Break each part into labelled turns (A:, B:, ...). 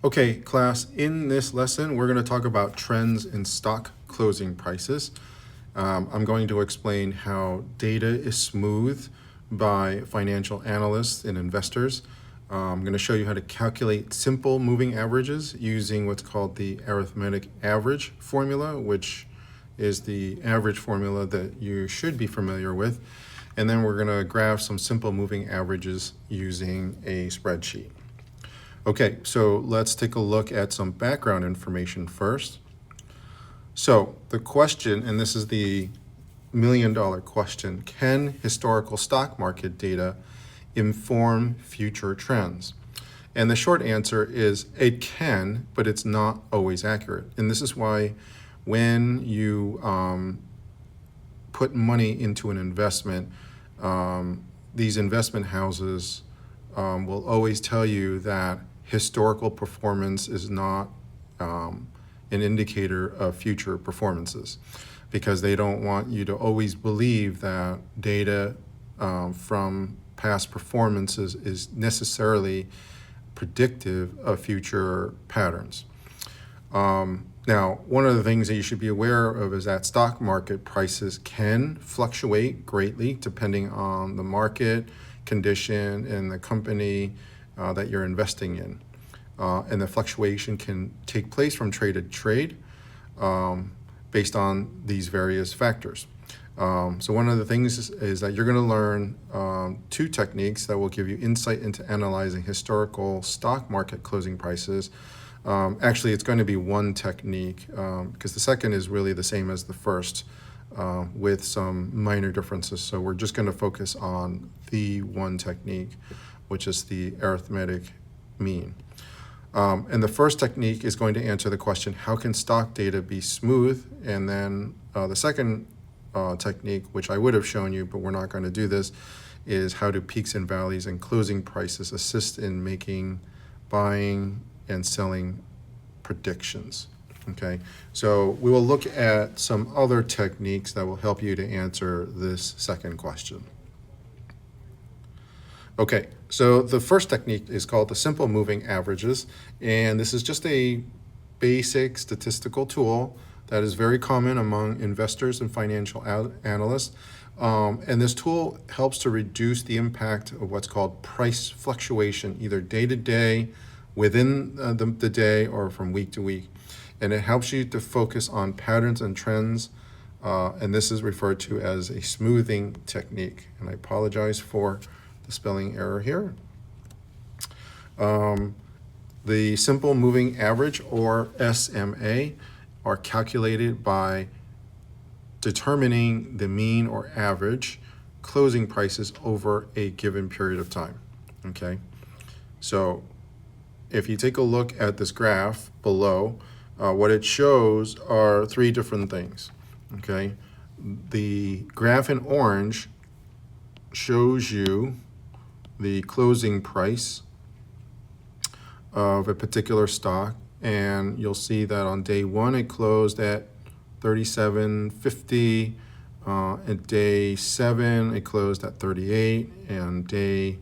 A: Okay, class, in this lesson, we're going to talk about trends in stock closing prices. I'm going to explain how data is smoothed by financial analysts and investors. I'm going to show you how to calculate simple moving averages using what's called the arithmetic average formula, which is the average formula that you should be familiar with. And then we're going to graph some simple moving averages using a spreadsheet. Okay, so let's take a look at some background information first. So the question, and this is the million-dollar question, can historical stock market data inform future trends? And the short answer is it can, but it's not always accurate. And this is why when you put money into an investment, these investment houses will always tell you that historical performance is not an indicator of future performances, because they don't want you to always believe that data from past performances is necessarily predictive of future patterns. Now, one of the things that you should be aware of is that stock market prices can fluctuate greatly depending on the market condition and the company that you're investing in. And the fluctuation can take place from trade to trade based on these various factors. So one of the things is that you're going to learn two techniques that will give you insight into analyzing historical stock market closing prices. Actually, it's going to be one technique because the second is really the same as the first with some minor differences. So we're just going to focus on the one technique, which is the arithmetic mean. And the first technique is going to answer the question, how can stock data be smooth? And then the second technique, which I would have shown you, but we're not going to do this, is how do peaks and valleys and closing prices assist in making buying and selling predictions. Okay, so we will look at some other techniques that will help you to answer this second question. Okay, so the first technique is called the simple moving averages, and this is just a basic statistical tool that is very common among investors and financial analysts. And this tool helps to reduce the impact of what's called price fluctuation, either day to day, within the day, or from week to week. And it helps you to focus on patterns and trends, and this is referred to as a smoothing technique. And I apologize for the spelling error here. The simple moving average, or SMA, are calculated by determining the mean or average closing prices over a given period of time. Okay, so if you take a look at this graph below, what it shows are three different things. Okay, the graph in orange shows you the closing price of a particular stock, and you'll see that on day one it closed at $37.50, at day 7 it closed at 38, and day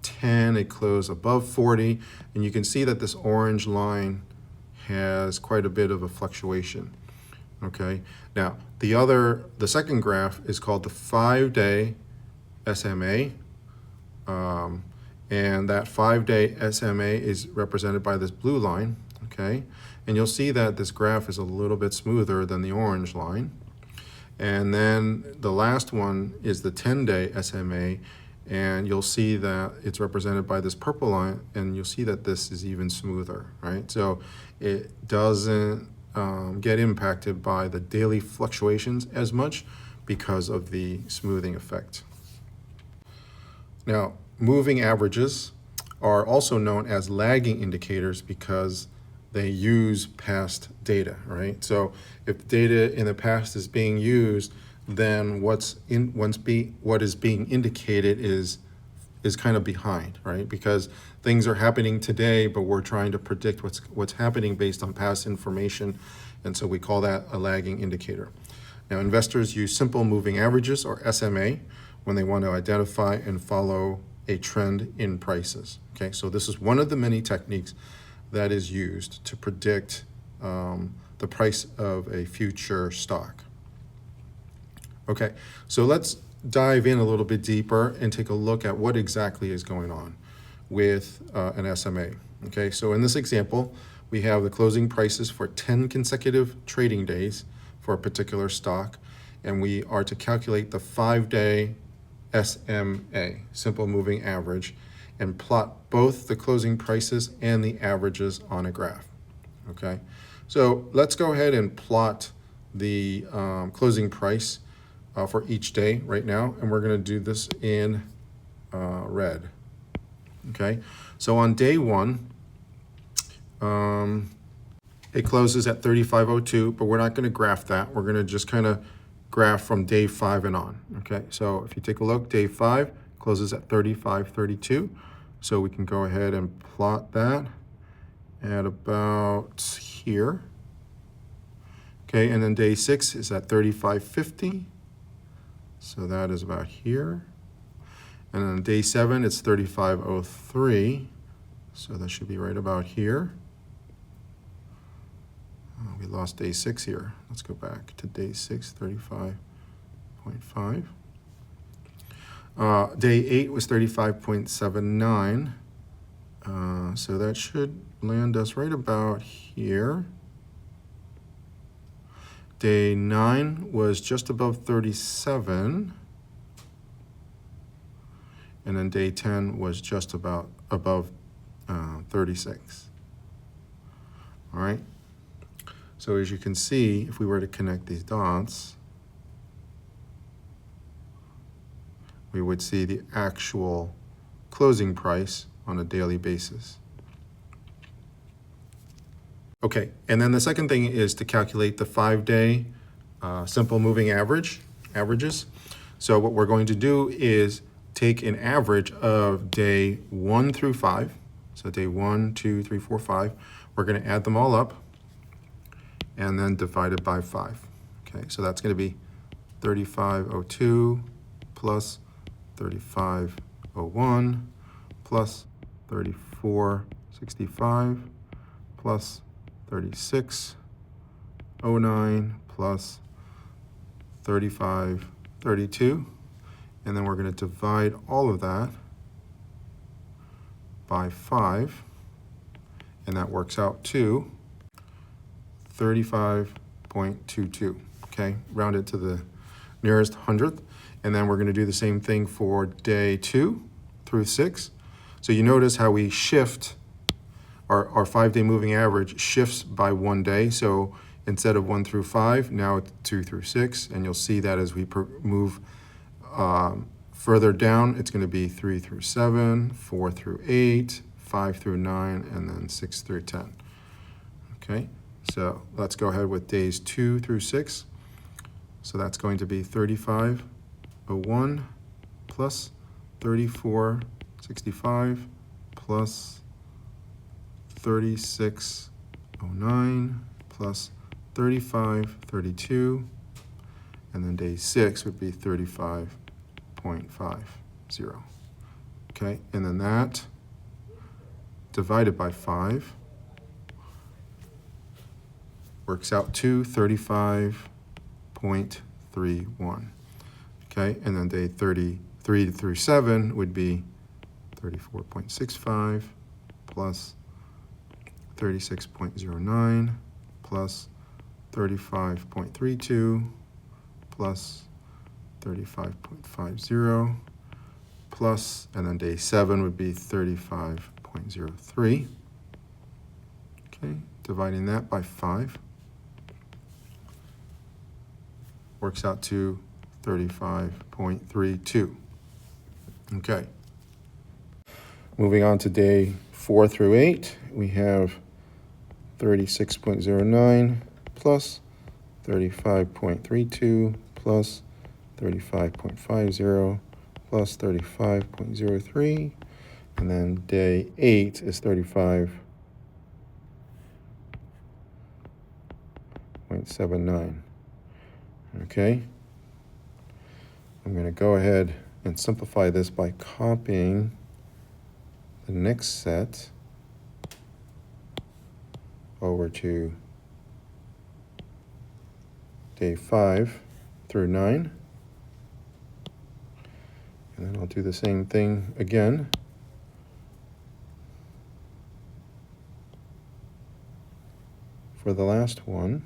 A: 10 it closed above 40, and you can see that this orange line has quite a bit of a fluctuation. Okay, now the second graph is called the 5-day SMA, and that 5-day SMA is represented by this blue line. Okay, and you'll see that this graph is a little bit smoother than the orange line. And then the last one is the 10-day SMA, and you'll see that it's represented by this purple line, and you'll see that this is even smoother, right? So it doesn't get impacted by the daily fluctuations as much because of the smoothing effect. Now, moving averages are also known as lagging indicators because they use past data, right? So if data in the past is being used, then what is being indicated is kind of behind, right? Because things are happening today, but we're trying to predict what's happening based on past information, and so we call that a lagging indicator. Now, investors use simple moving averages, or SMA, when they want to identify and follow a trend in prices. Okay, so this is one of the many techniques that is used to predict the price of a future stock. Okay, so let's dive in a little bit deeper and take a look at what exactly is going on with an SMA. Okay, so in this example, we have the closing prices for 10 consecutive trading days for a particular stock, and we are to calculate the 5-day SMA, simple moving average, and plot both the closing prices and the averages on a graph. Okay, so let's go ahead and plot the closing price for each day right now, and we're going to do this in red. Okay, so on day one, it closes at 35.02, but we're not going to graph that. We're going to just kind of graph from day 5 and on. Okay, so if you take a look, day 5 closes at 35.32. So we can go ahead and plot that at about here. Okay, and then day 6 is at 35.50. So that is about here. And then day 7, it's 35.03. So that should be right about here. Oh, we lost day 6 here. Let's go back to day 6, 35.5. Day 8 was 35.79. So that should land us right about here. Day 9 was just above 37. And then day 10 was just about above 36. All right. So as you can see, if we were to connect these dots, we would see the actual closing price on a daily basis. Okay, and then the second thing is to calculate the 5-day simple moving averages. So what we're going to do is take an average of day 1 through 5. So day 1, 2, 3, 4, 5. We're going to add them all up and then divide it by 5. Okay, so that's going to be 35.02 plus 35.01 plus 34.65 plus 36.09 plus 35.32, and then we're going to divide all of that by 5, and that works out to 35.22. Okay, round it to the nearest hundredth, and then we're going to do the same thing for day 2 through 6. So you notice how we shift our 5-day moving average shifts by 1 day. So instead of 1 through 5, now it's 2 through 6, and you'll see that as we move further down, it's going to be 3 through 7, 4 through 8, 5 through 9, and then 6 through 10. Okay, so let's go ahead with days 2 through 6. So that's going to be 35.01 plus 34.65 plus 36.09 plus 35.32, and then day 6 would be 35.50. Okay, and then that divided by 5 works out to 35.31. Okay, and then day 33 through 7 would be 34.65 plus 36.09 plus 35.32 plus 35.50 plus, and then day 7 would be 35.03. Okay, dividing that by 5 works out to 35.32. Okay. Moving on to day 4 through 8, we have 36.09 plus 35.32 plus 35.50 plus 35.03, and then day 8 is 35.79. Okay, I'm going to go ahead and simplify this by copying the next set over to day 5 through 9. And then I'll do the same thing again. For the last one.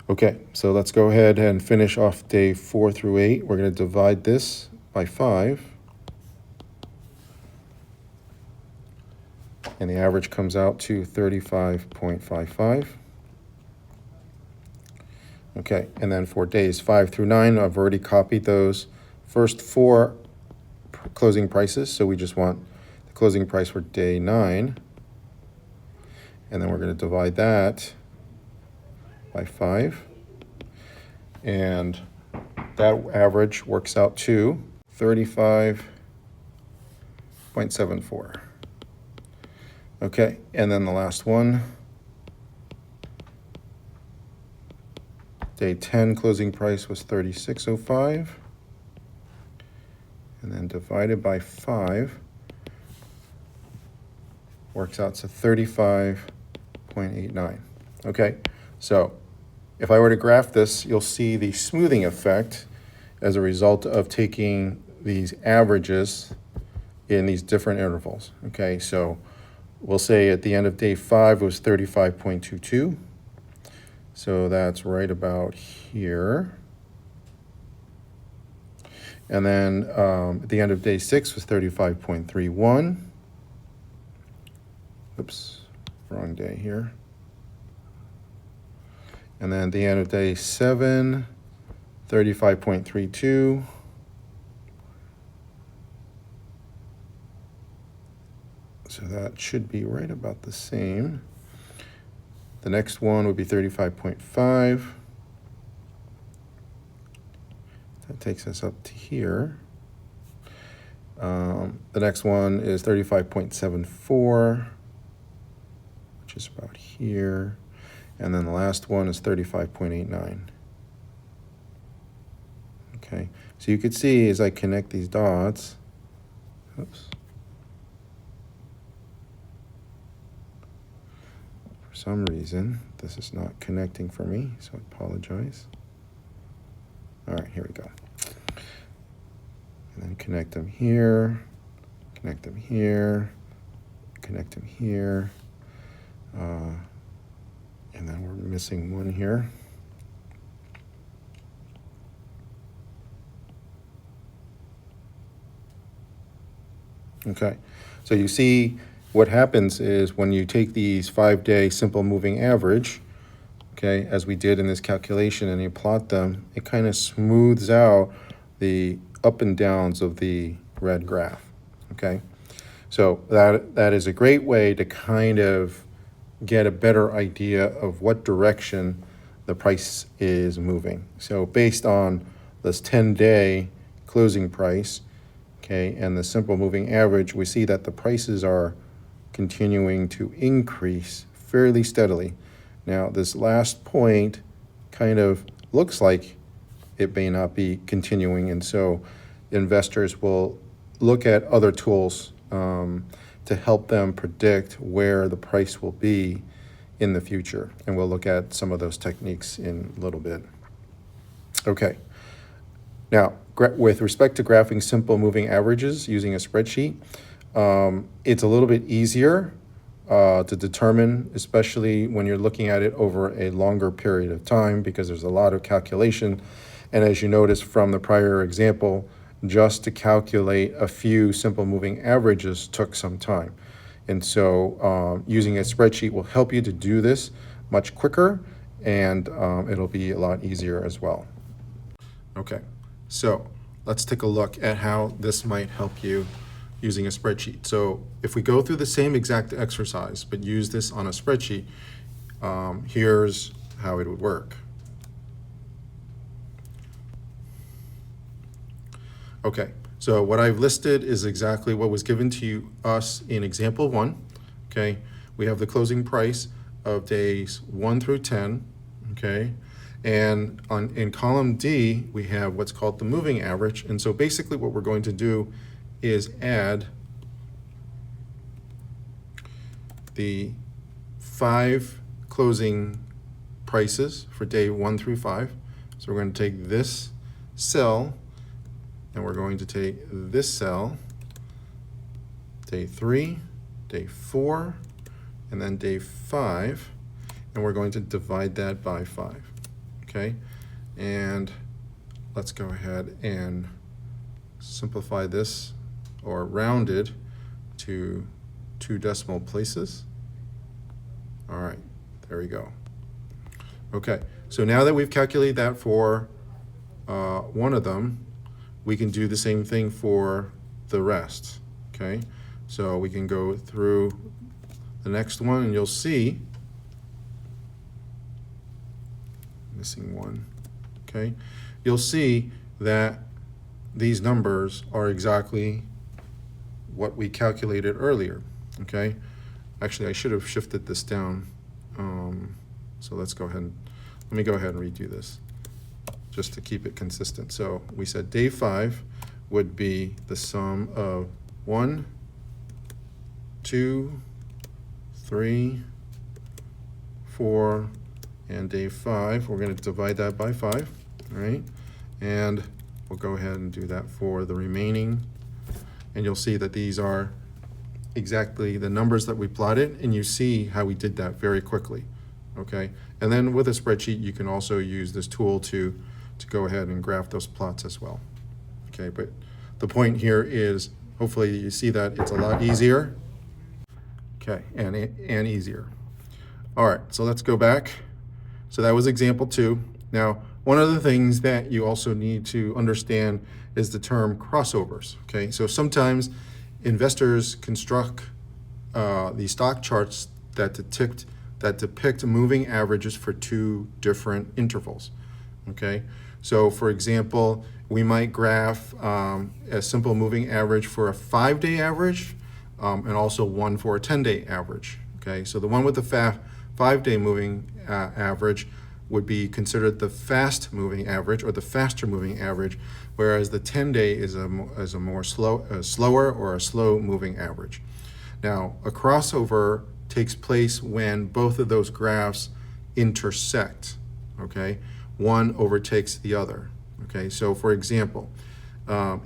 A: Okay, so let's go ahead and finish off day 4 through 8. We're going to divide this by 5. And the average comes out to 35.55. Okay, and then for days 5 through 9, I've already copied those first 4 closing prices. So we just want the closing price for day 9. And then we're going to divide that by 5. And that average works out to 35.74. Okay, and then the last one. Day 10 closing price was 36.05. And then divided by 5 works out to 35.89. Okay, so if I were to graph this, you'll see the smoothing effect as a result of taking these averages in these different intervals. Okay, so we'll say at the end of day 5 it was 35.22. So that's right about here. And then at the end of day 6 was 35.31. Oops, wrong day here. And then at the end of day 7, 35.32. So that should be right about the same. The next one would be 35.5. That takes us up to here. The next one is 35.74, which is about here. And then the last one is 35.89. Okay, so you could see as I connect these dots, oops. For some reason, this is not connecting for me, so I apologize. All right, here we go. And then connect them here, connect them here, connect them here. And then we're missing one here. Okay, so you see what happens is when you take these 5-day simple moving average, okay, as we did in this calculation, and you plot them, it kind of smooths out the up and downs of the red graph, okay? So that is a great way to kind of get a better idea of what direction the price is moving. So based on this 10-day closing price, okay, and the simple moving average, we see that the prices are continuing to increase fairly steadily. Now, this last point kind of looks like it may not be continuing, and so investors will look at other tools to help them predict where the price will be in the future. And we'll look at some of those techniques in a little bit. Okay. Now, with respect to graphing simple moving averages using a spreadsheet, it's a little bit easier to determine, especially when you're looking at it over a longer period of time, because there's a lot of calculation. And as you notice from the prior example, just to calculate a few simple moving averages took some time. And so using a spreadsheet will help you to do this much quicker, and it'll be a lot easier as well. Okay, so let's take a look at how this might help you using a spreadsheet. So if we go through the same exact exercise, but use this on a spreadsheet, here's how it would work. Okay, so what I've listed is exactly what was given to us in example 1. Okay, we have the closing price of days 1 through 10. Okay, and in column D, we have what's called the moving average. And so basically what we're going to do is add the 5 closing prices for day 1 through 5. So we're going to take this cell and we're going to take this cell, day 3, day 4, and then day 5, and we're going to divide that by 5. Okay, and let's go ahead and simplify this, or round it to 2 decimal places. All right, there we go. Okay, so now that we've calculated that for one of them, we can do the same thing for the rest. Okay, so we can go through the next one and you'll see, missing one, okay, you'll see that these numbers are exactly what we calculated earlier. Okay, actually I should have shifted this down, so let me go ahead and redo this just to keep it consistent. So we said day 5 would be the sum of 1, 2, 3, 4, and day 5, we're going to divide that by 5, all right? And we'll go ahead and do that for the remaining, and you'll see that these are exactly the numbers that we plotted, and you see how we did that very quickly, okay? And then with a spreadsheet, you can also use this tool to go ahead and graph those plots as well, okay? But the point here is, hopefully you see that it's a lot easier, okay, and easier. All right, so let's go back. So that was example 2. Now, one of the things that you also need to understand is the term crossovers, okay? So sometimes investors construct these stock charts that depict moving averages for 2 different intervals, okay? So for example, we might graph a simple moving average for a 5-day average and also one for a 10-day average, okay? So the one with the 5-day moving average would be considered the fast moving average or the faster moving average, whereas the 10-day is a more slower or a slow moving average. Now, a crossover takes place when both of those graphs intersect, okay? One overtakes the other, okay? So for example,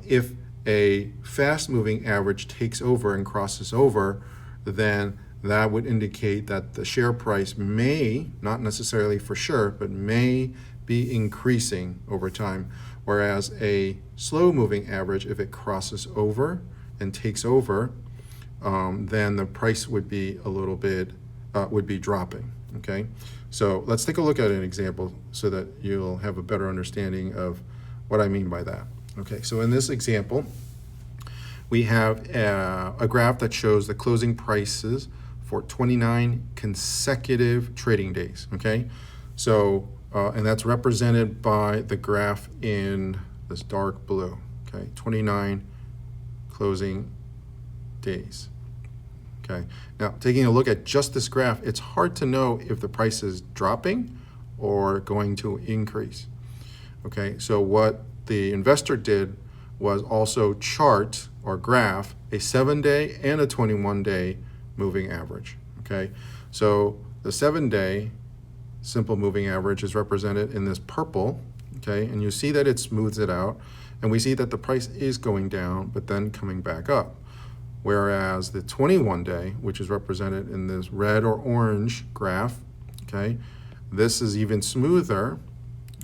A: if a fast moving average takes over and crosses over, then that would indicate that the share price may, not necessarily for sure, but may be increasing over time. Whereas a slow moving average, if it crosses over and takes over, then the price would be a little bit, would be dropping, okay? So let's take a look at an example so that you'll have a better understanding of what I mean by that. Okay, so in this example, we have a graph that shows the closing prices for 29 consecutive trading days, okay? So, and that's represented by the graph in this dark blue, okay? 29 closing days, okay? Now, taking a look at just this graph, it's hard to know if the price is dropping or going to increase, okay? So what the investor did was also chart or graph a 7-day and a 21-day moving average, okay? So the 7-day simple moving average is represented in this purple, okay? And you see that it smooths it out, and we see that the price is going down, but then coming back up. Whereas the 21-day, which is represented in this red or orange graph, okay? This is even smoother,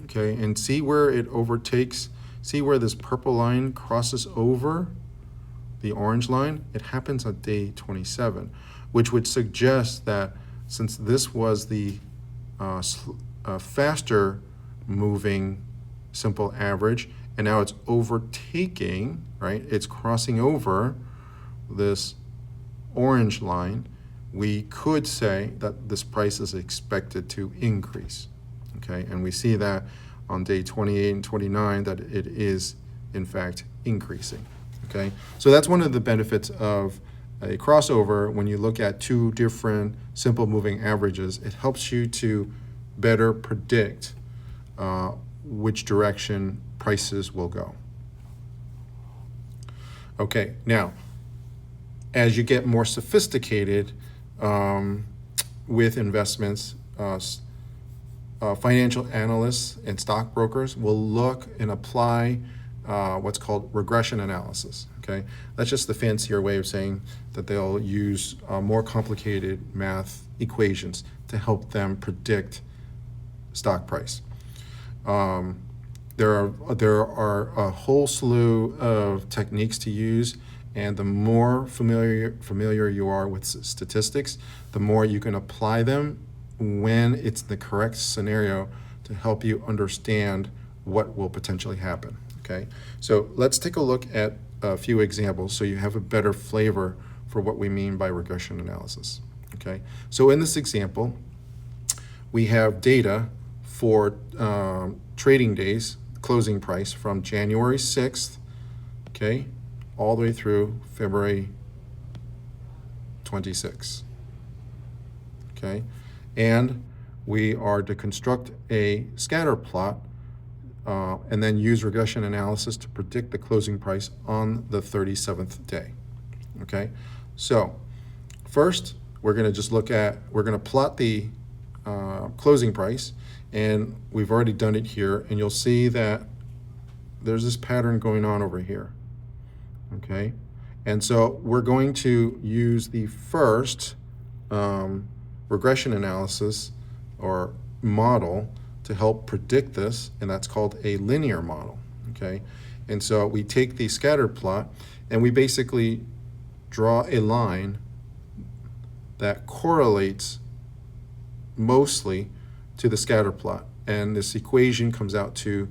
A: okay? And see where it overtakes, see where this purple line crosses over the orange line? It happens on day 27, which would suggest that since this was the faster moving simple average, and now it's overtaking, right? It's crossing over this orange line, we could say that this price is expected to increase, okay? And we see that on day 28 and 29 that it is in fact increasing, okay? So that's one of the benefits of a crossover. When you look at 2 different simple moving averages, it helps you to better predict which direction prices will go. Okay, now, as you get more sophisticated, with investments, financial analysts and stockbrokers will look and apply what's called regression analysis. Okay, that's just the fancier way of saying that they'll use more complicated math equations to help them predict stock price. There are a whole slew of techniques to use, and the more familiar you are with statistics, the more you can apply them when it's the correct scenario to help you understand what will potentially happen. Okay, so let's take a look at a few examples so you have a better flavor for what we mean by regression analysis. Okay, so in this example, we have data for trading days, closing price from January 6th, okay, all the way through February 26th. Okay, and we are to construct a scatter plot and then use regression analysis to predict the closing price on the 37th day. Okay, so first we're going to plot the closing price, and we've already done it here, and you'll see that there's this pattern going on over here. Okay, and so we're going to use the first regression analysis or model to help predict this, and that's called a linear model. Okay, and so we take the scatter plot and we basically draw a line that correlates mostly to the scatter plot, and this equation comes out to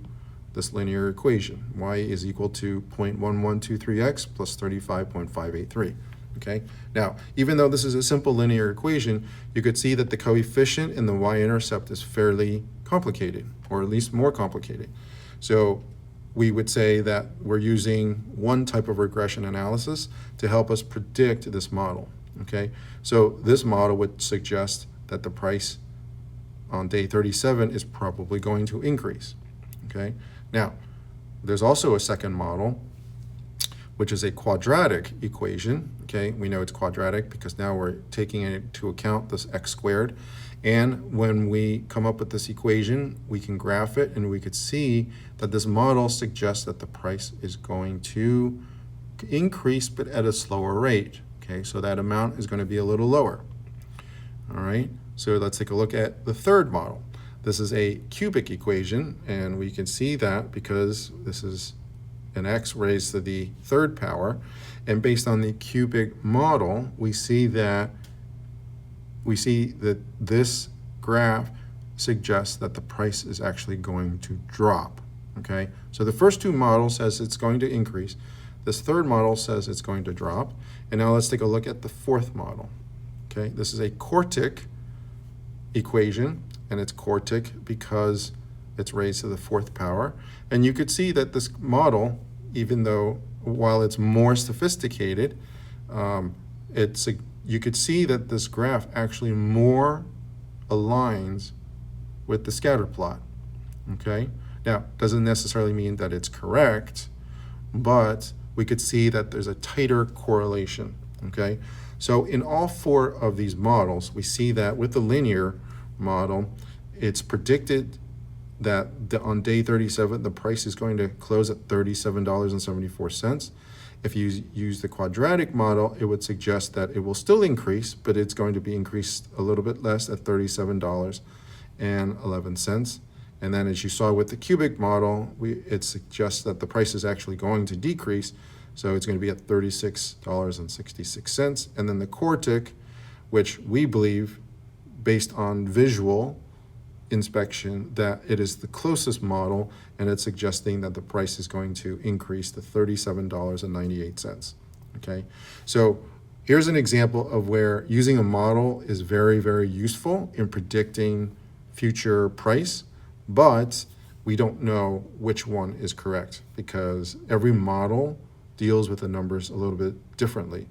A: this linear equation. Y is equal to 0.1123x plus 35.583. Okay, now even though this is a simple linear equation, you could see that the coefficient in the y-intercept is fairly complicated, or at least more complicated. So we would say that we're using one type of regression analysis to help us predict this model. Okay, so this model would suggest that the price on day 37 is probably going to increase. Okay, now there's also a second model, which is a quadratic equation. Okay, we know it's quadratic because now we're taking into account this x squared, and when we come up with this equation, we can graph it, and we could see that this model suggests that the price is going to increase, but at a slower rate. Okay, so that amount is going to be a little lower. All right, so let's take a look at the third model. This is a cubic equation, and we can see that because this is an x raised to the third power, and based on the cubic model, we see that this graph suggests that the price is actually going to drop. Okay, so the first two models says it's going to increase. This third model says it's going to drop. And now let's take a look at the fourth model. Okay, this is a quartic equation, and it's quartic because it's raised to the fourth power. And you could see that this model, even though while it's more sophisticated, you could see that this graph actually more aligns with the scatter plot. Okay, now doesn't necessarily mean that it's correct, but we could see that there's a tighter correlation. Okay, so in all four of these models, we see that with the linear model, it's predicted that on day 37, the price is going to close at $37.74. If you use the quadratic model, it would suggest that it will still increase, but it's going to be increased a little bit less at $37.11. And then as you saw with the cubic model, it suggests that the price is actually going to decrease, so it's going to be at $36.66. And then the quartic, which we believe, based on visual inspection, that it is the closest model, and it's suggesting that the price is going to increase to $37.98. Okay, so here's an example of where using a model is very, very useful in predicting future price, but we don't know which one is correct because every model deals with the numbers a little bit differently.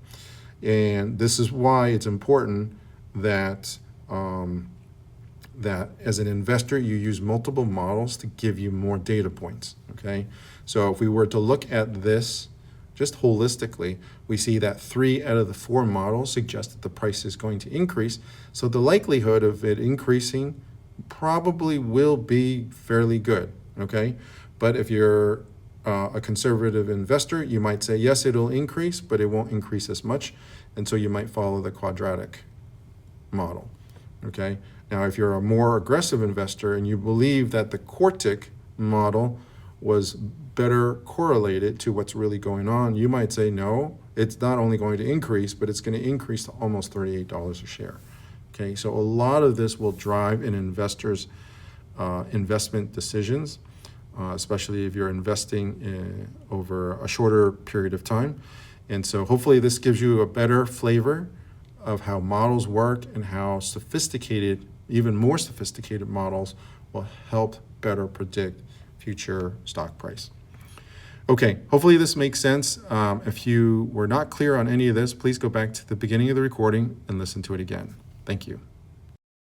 A: And this is why it's important that that as an investor, you use multiple models to give you more data points. Okay, so if we were to look at this just holistically, we see that 3 out of the 4 models suggest that the price is going to increase. So the likelihood of it increasing probably will be fairly good, okay? But if you're a conservative investor, you might say, yes, it'll increase, but it won't increase as much. And so you might follow the quadratic model, okay? Now, if you're a more aggressive investor and you believe that the quartic model was better correlated to what's really going on, you might say, no, it's not only going to increase, but it's going to increase to almost $38 a share. Okay, so a lot of this will drive an investor's investment decisions, especially if you're investing over a shorter period of time. And so hopefully this gives you a better flavor of how models work and how sophisticated, even more sophisticated models will help better predict future stock price. Okay, hopefully this makes sense. If you were not clear on any of this, please go back to the beginning of the recording and listen to it again. Thank you.